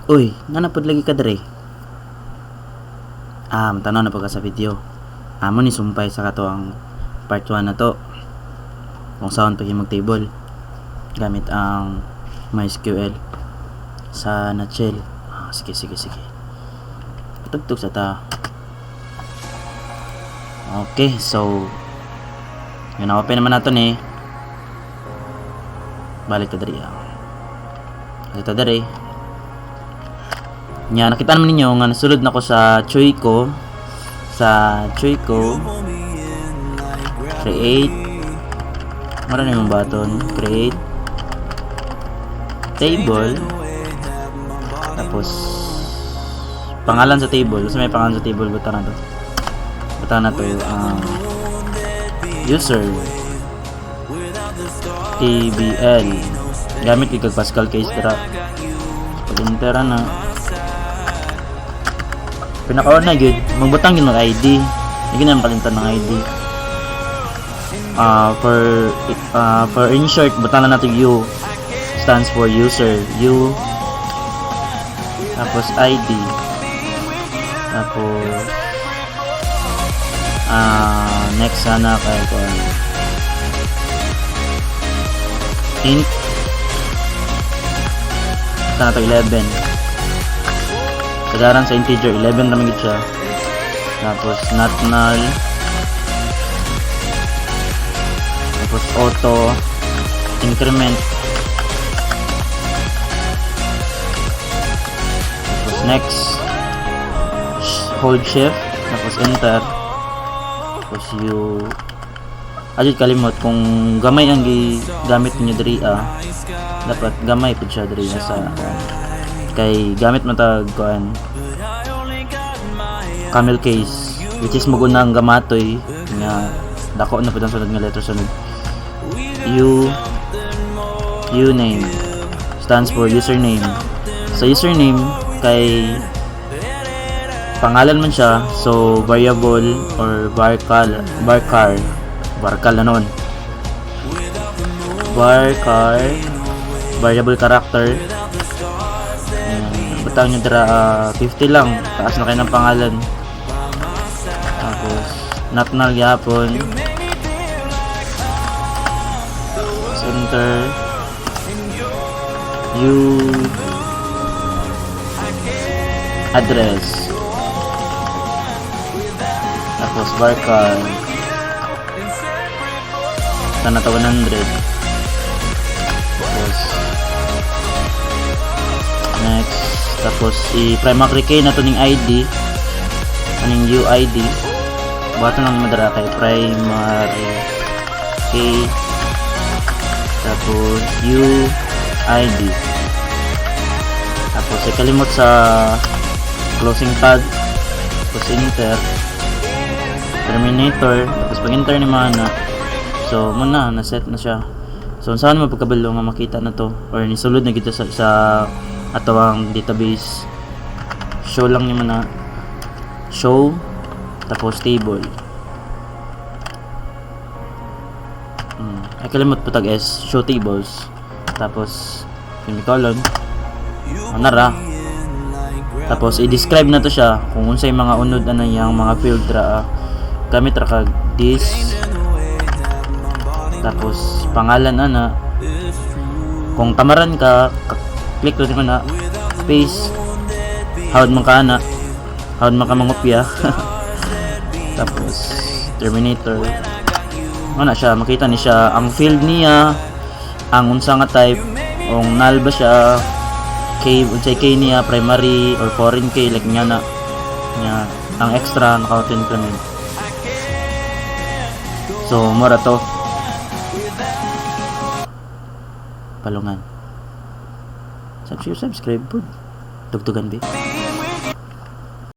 Uy, nanapod lagi ka dre. Tanaw na pagka sa video. Amo ni sumpay sa kato ang part 1 na to. Kung saan pag table gamit ang MySQL sa nutshell. Sige. Patugtog sa ta. Okay, so yun, open naman nato ni. Balik ka dre. Ito dre. Nya nakita naman ninyo nga nasulod na ko sa Choico. Create. Mara na yung button. Create table. Tapos pangalan sa table. Kasi may pangalan sa table. Bata na to user TBL. Gamit kay Pascal case dra. Pag-enter na pinakaon na good, magbutang yun ng ID. Hindi na makalintan ng ID. For in short, butang na natin U. Stands for user. U. Tapos ID. Tapos next sana kay int. Butang na 11. Kadaran sa integer 11 naman gid siya. Tapos not null. Tapos auto increment. Tapos next hold shift tapos enter. Tapos you adjust kalimot kung gamay ang gamit niyo diri dapat gamay pud siya diri sa kay gamit man tag camel case which is magunang gamatoy nga dako na pud ang sunod nga letter sunod. U name stands for username. Sa username kay pangalan man siya, so variable or varchar na nun. Varchar variable character. Butang nyo dira 50 lang, taas na kayo ng pangalan. Tapos not null yapon. Center U address. Tapos varchar sana to 100. Tapos next, tapos i-primary key na to ning ID aning UID bato lang madara kay primary key tapos UID. Tapos ikalimot sa closing tag tapos enter terminator. Tapos pag enter ni mana so muna na set na siya. So saan mo pagkabalo nga makita na to or nisulod na kita sa atawang database. Show lang niyo na show tapos table. Ay kalimot po tag S show tables tapos semicolon anara. Tapos i-describe na to siya kung unsay mga unod ana yang mga field ra gamit ra kag this. Tapos pangalan ana kung tamaran ka click lang na space hawd man ka ana hawd man ka mangopya. Tapos terminator ana siya makita ni siya ang field niya ang unsa nga type kung null ba siya key unsay key niya primary or foreign key like nya na nya ang extra naka-auto increment. So mura to palungan. Subscribe po. Tugtugan, be.